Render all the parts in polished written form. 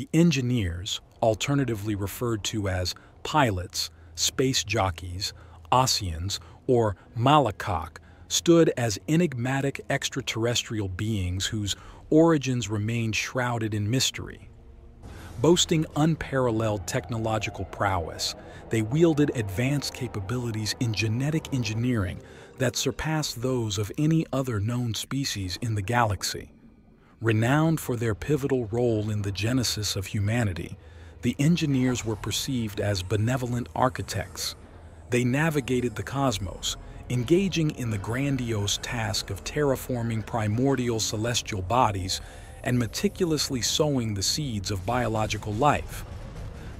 The engineers, alternatively referred to as pilots, space jockeys, Ossians, or Malakak, stood as enigmatic extraterrestrial beings whose origins remained shrouded in mystery. Boasting unparalleled technological prowess, they wielded advanced capabilities in genetic engineering that surpassed those of any other known species in the galaxy. Renowned for their pivotal role in the genesis of humanity, the engineers were perceived as benevolent architects. They navigated the cosmos, engaging in the grandiose task of terraforming primordial celestial bodies and meticulously sowing the seeds of biological life.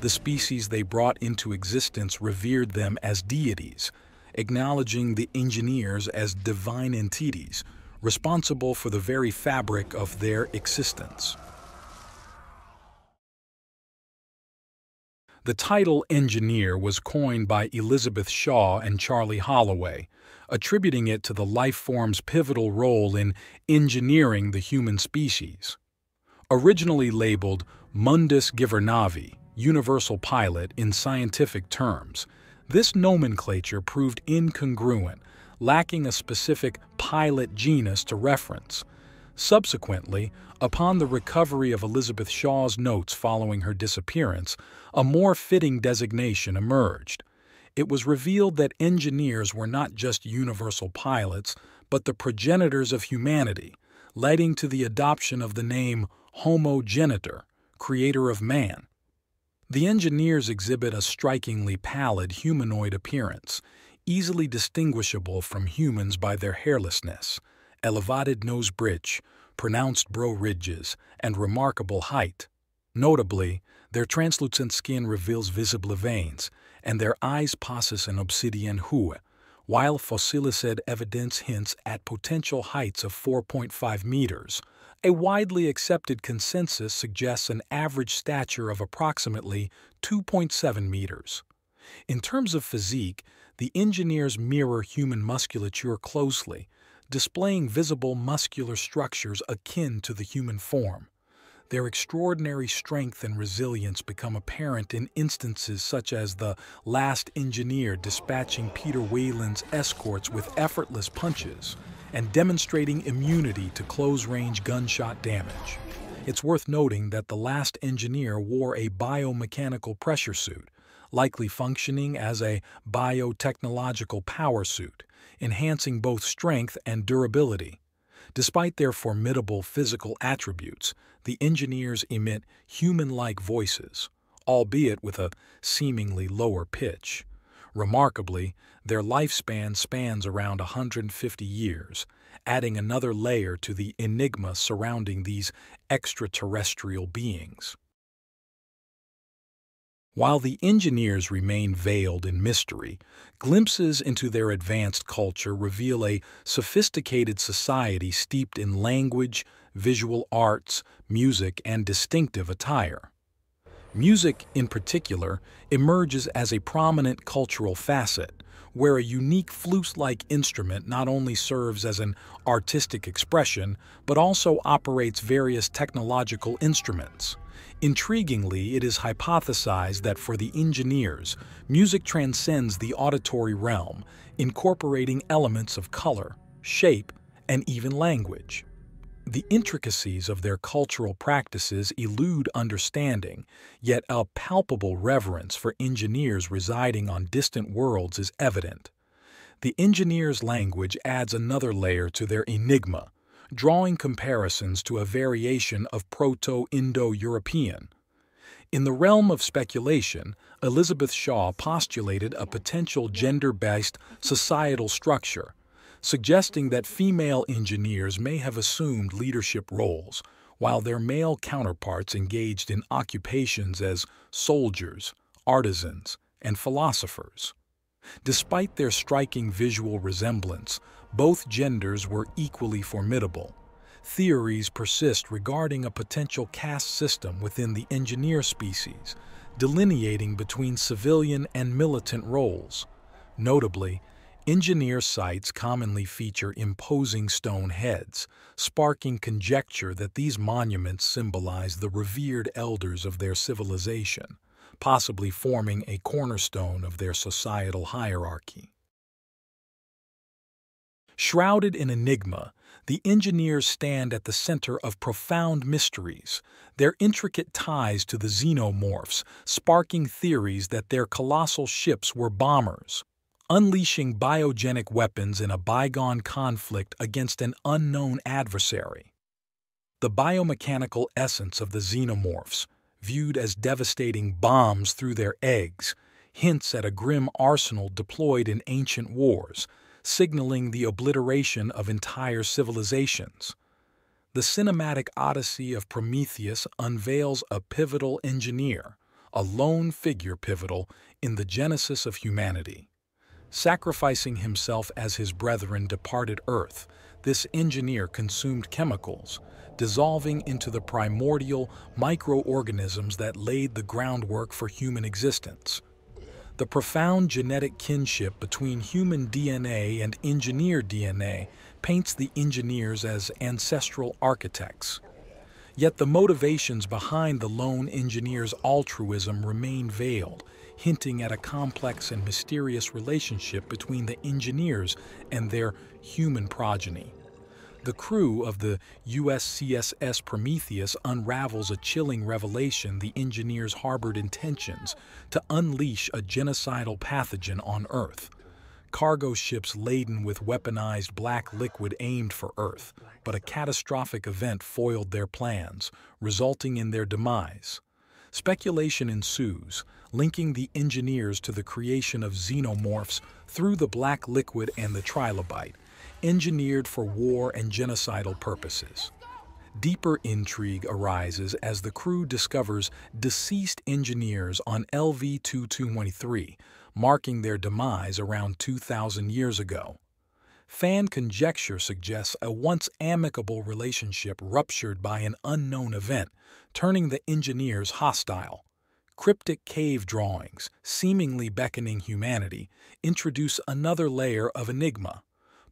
The species they brought into existence revered them as deities, acknowledging the engineers as divine entities, responsible for the very fabric of their existence. The title engineer was coined by Elizabeth Shaw and Charlie Holloway, attributing it to the life form's pivotal role in engineering the human species. Originally labeled Mundus Givernavi, universal pilot in scientific terms, this nomenclature proved incongruent, lacking a specific pilot genus to reference. Subsequently, upon the recovery of Elizabeth Shaw's notes following her disappearance, a more fitting designation emerged. It was revealed that engineers were not just universal pilots, but the progenitors of humanity, leading to the adoption of the name Homo Genitor, creator of man. The engineers exhibit a strikingly pallid humanoid appearance, easily distinguishable from humans by their hairlessness, elevated nose bridge, pronounced brow ridges, and remarkable height. Notably, their translucent skin reveals visible veins, and their eyes possess an obsidian hue, while fossilized evidence hints at potential heights of 4.5 meters. A widely accepted consensus suggests an average stature of approximately 2.7 meters. In terms of physique, the engineers mirror human musculature closely, displaying visible muscular structures akin to the human form. Their extraordinary strength and resilience become apparent in instances such as the last engineer dispatching Peter Weyland's escorts with effortless punches and demonstrating immunity to close-range gunshot damage. It's worth noting that the last engineer wore a biomechanical pressure suit, likely functioning as a biotechnological power suit, enhancing both strength and durability. Despite their formidable physical attributes, the engineers emit human-like voices, albeit with a seemingly lower pitch. Remarkably, their lifespan spans around 150 years, adding another layer to the enigma surrounding these extraterrestrial beings. While the engineers remain veiled in mystery, glimpses into their advanced culture reveal a sophisticated society steeped in language, visual arts, music, and distinctive attire. Music, in particular, emerges as a prominent cultural facet, where a unique flute-like instrument not only serves as an artistic expression, but also operates various technological instruments. Intriguingly, it is hypothesized that for the engineers, music transcends the auditory realm, incorporating elements of color, shape, and even language. The intricacies of their cultural practices elude understanding, yet a palpable reverence for engineers residing on distant worlds is evident. The engineers' language adds another layer to their enigma, drawing comparisons to a variation of Proto-Indo-European. In the realm of speculation, Elizabeth Shaw postulated a potential gender-based societal structure, suggesting that female engineers may have assumed leadership roles, while their male counterparts engaged in occupations as soldiers, artisans, and philosophers. Despite their striking visual resemblance, both genders were equally formidable. Theories persist regarding a potential caste system within the engineer species, delineating between civilian and militant roles. Notably, Engineer sites commonly feature imposing stone heads, sparking conjecture that these monuments symbolize the revered elders of their civilization, possibly forming a cornerstone of their societal hierarchy. Shrouded in enigma, the engineers stand at the center of profound mysteries, their intricate ties to the Xenomorphs sparking theories that their colossal ships were bombers, unleashing biogenic weapons in a bygone conflict against an unknown adversary. The biomechanical essence of the Xenomorphs, viewed as devastating bombs through their eggs, hints at a grim arsenal deployed in ancient wars, signaling the obliteration of entire civilizations. The cinematic odyssey of Prometheus unveils a pivotal engineer, a lone figure pivotal in the genesis of humanity. Sacrificing himself as his brethren departed Earth, this engineer consumed chemicals, dissolving into the primordial microorganisms that laid the groundwork for human existence. The profound genetic kinship between human DNA and engineered DNA paints the engineers as ancestral architects. Yet the motivations behind the lone engineer's altruism remain veiled, hinting at a complex and mysterious relationship between the engineers and their human progeny. The crew of the USCSS Prometheus unravels a chilling revelation: the engineers harbored intentions to unleash a genocidal pathogen on Earth. Cargo ships laden with weaponized black liquid aimed for Earth, but a catastrophic event foiled their plans, resulting in their demise. Speculation ensues, linking the engineers to the creation of xenomorphs through the black liquid and the trilobite, engineered for war and genocidal purposes. Deeper intrigue arises as the crew discovers deceased engineers on LV-2223, marking their demise around 2,000 years ago. Fan conjecture suggests a once amicable relationship ruptured by an unknown event, turning the engineers hostile. Cryptic cave drawings, seemingly beckoning humanity, introduce another layer of enigma.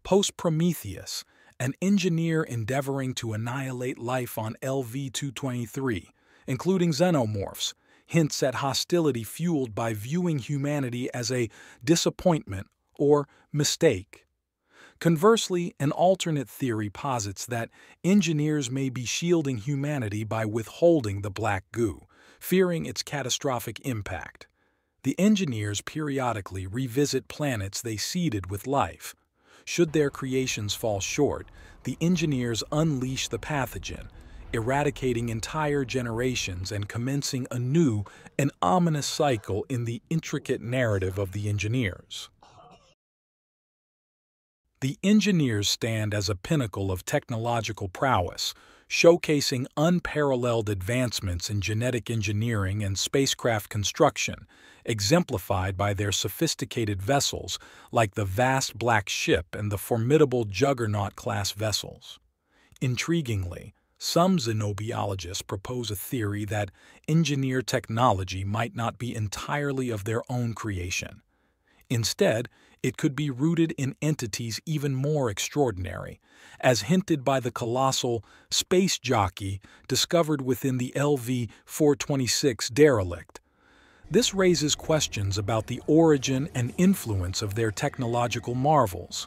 Post-Prometheus, an engineer endeavoring to annihilate life on LV-223, including xenomorphs, hints at hostility fueled by viewing humanity as a disappointment or mistake. Conversely, an alternate theory posits that engineers may be shielding humanity by withholding the black goo, fearing its catastrophic impact. The engineers periodically revisit planets they seeded with life. Should their creations fall short, the engineers unleash the pathogen, eradicating entire generations and commencing anew an ominous cycle in the intricate narrative of the engineers. The engineers stand as a pinnacle of technological prowess, showcasing unparalleled advancements in genetic engineering and spacecraft construction, exemplified by their sophisticated vessels like the vast Black Ship and the formidable Juggernaut-class vessels. Intriguingly, some xenobiologists propose a theory that engineered technology might not be entirely of their own creation. Instead, it could be rooted in entities even more extraordinary, as hinted by the colossal space jockey discovered within the LV-426 derelict. This raises questions about the origin and influence of their technological marvels.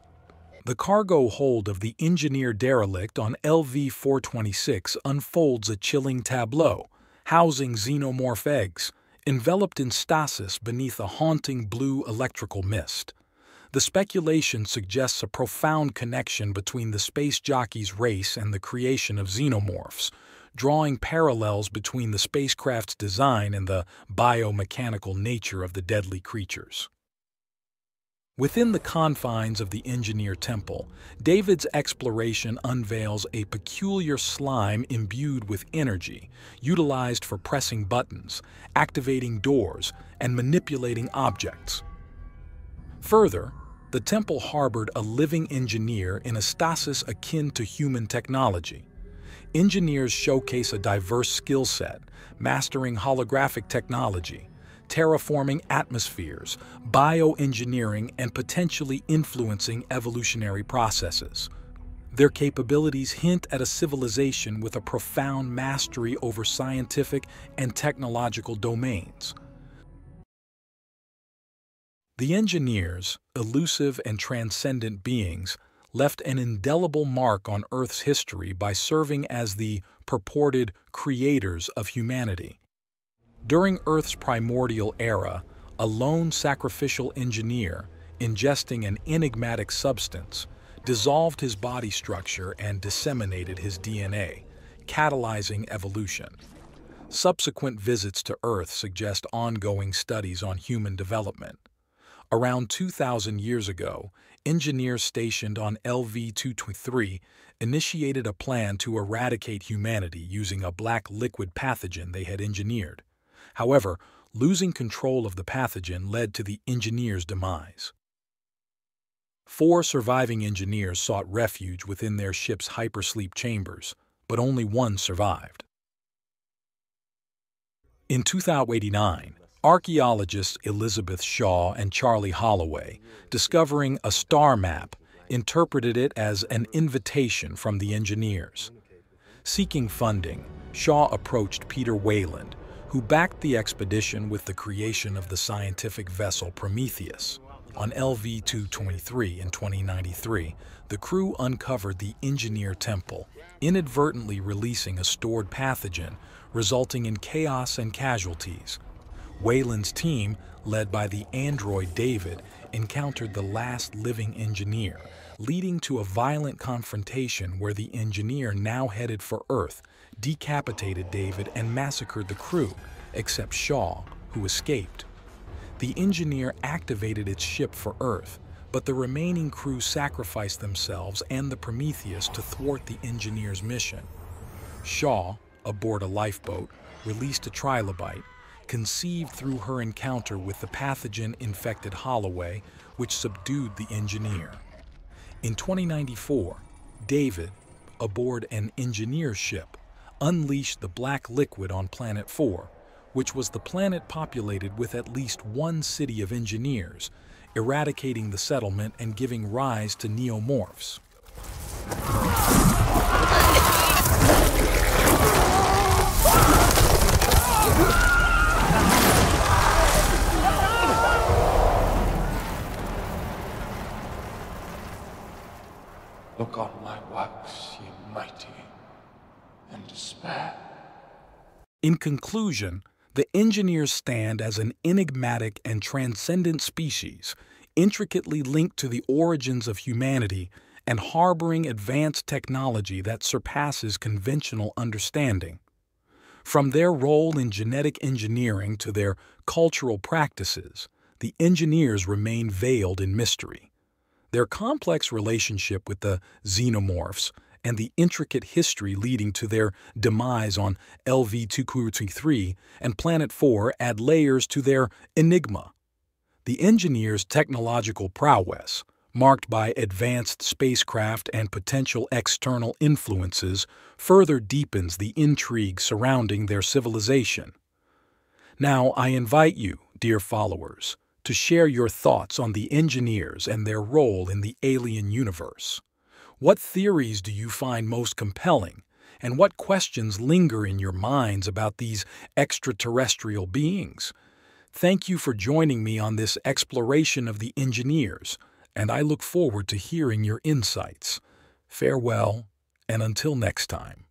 The cargo hold of the engineer derelict on LV-426 unfolds a chilling tableau, housing xenomorph eggs, enveloped in stasis beneath a haunting blue electrical mist. The speculation suggests a profound connection between the space jockey's race and the creation of xenomorphs, drawing parallels between the spacecraft's design and the biomechanical nature of the deadly creatures. Within the confines of the Engineer Temple, David's exploration unveils a peculiar slime imbued with energy, utilized for pressing buttons, activating doors, and manipulating objects. Further, the temple harbored a living engineer in a stasis akin to human technology. Engineers showcase a diverse skill set, mastering holographic technology, terraforming atmospheres, bioengineering, and potentially influencing evolutionary processes. Their capabilities hint at a civilization with a profound mastery over scientific and technological domains. The engineers, elusive and transcendent beings, left an indelible mark on Earth's history by serving as the purported creators of humanity. During Earth's primordial era, a lone sacrificial engineer, ingesting an enigmatic substance, dissolved his body structure and disseminated his DNA, catalyzing evolution. Subsequent visits to Earth suggest ongoing studies on human development. Around 2,000 years ago, engineers stationed on LV-223 initiated a plan to eradicate humanity using a black liquid pathogen they had engineered. However, losing control of the pathogen led to the engineers' demise. 4 surviving engineers sought refuge within their ship's hypersleep chambers, but only one survived. In 2089, archaeologists Elizabeth Shaw and Charlie Holloway, discovering a star map, interpreted it as an invitation from the engineers. Seeking funding, Shaw approached Peter Weyland, who backed the expedition with the creation of the scientific vessel Prometheus. On LV-223 in 2093, the crew uncovered the Engineer Temple, inadvertently releasing a stored pathogen, resulting in chaos and casualties. Weyland's team, led by the android David, encountered the last living engineer, leading to a violent confrontation where the engineer, now headed for Earth, decapitated David and massacred the crew, except Shaw, who escaped. The engineer activated its ship for Earth, but the remaining crew sacrificed themselves and the Prometheus to thwart the engineer's mission. Shaw, aboard a lifeboat, released a trilobite, conceived through her encounter with the pathogen-infected Holloway, which subdued the engineer. In 2094, David, aboard an engineer ship, unleashed the black liquid on Planet 4, which was the planet populated with at least one city of engineers, eradicating the settlement and giving rise to Xenomorphs. Look on my works, ye mighty, and despair. In conclusion, the engineers stand as an enigmatic and transcendent species, intricately linked to the origins of humanity and harboring advanced technology that surpasses conventional understanding. From their role in genetic engineering to their cultural practices, the engineers remain veiled in mystery. Their complex relationship with the Xenomorphs and the intricate history leading to their demise on LV-223 and Planet 4 add layers to their enigma. The engineers' technological prowess, marked by advanced spacecraft and potential external influences, further deepens the intrigue surrounding their civilization. Now, I invite you, dear followers, to share your thoughts on the engineers and their role in the alien universe. What theories do you find most compelling, and what questions linger in your minds about these extraterrestrial beings? Thank you for joining me on this exploration of the engineers, and I look forward to hearing your insights. Farewell, and until next time.